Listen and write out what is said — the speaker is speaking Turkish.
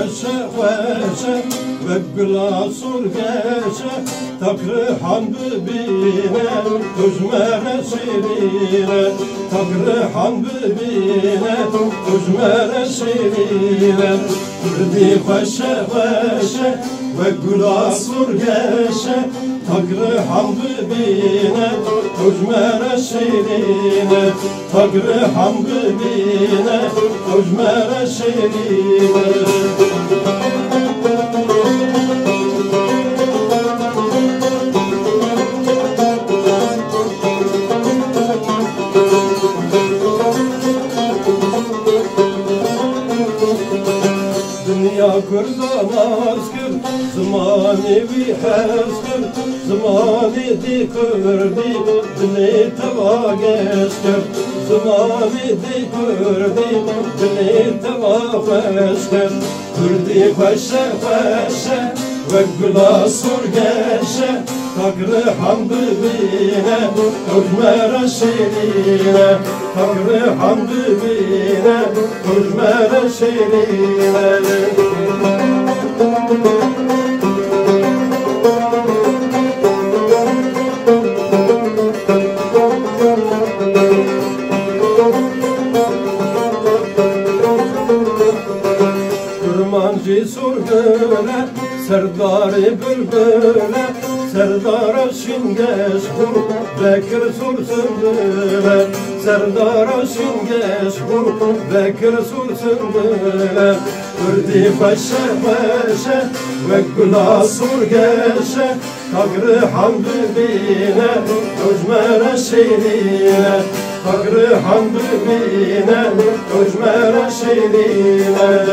خوشه خوشه و گلاسور گشه تقر هم ببینه دجمن شیرینه تقر هم ببینه دجمن شیرینه کردی خوشه خوشه و گلاسور گشه تقر هم ببینه دجمن شیرینه تقر هم ببینه دجمن شیرینه Dünya kurdan azgır, zamanı bir hezgır, zamanı di kurdi, dili teva geçkir, zamanı di kurdi, dili teva geçkir. Kurdi khoşe khoşe ve gulasur geçe, taqri ham bibine, hujmera şirine, taqri ham bibine, hujmera şirine. Kurmancı surgüne, serdar-ı bülbüle, Serdar Şingeş bu Bekir sur sümbüle Serdar Şingeş bu Bekir sur sümbüle Kurdi khoşe khoşe ve gulasur geçe Taqri ham bibine dujmera şirine Taqri ham bibine dujmera şirine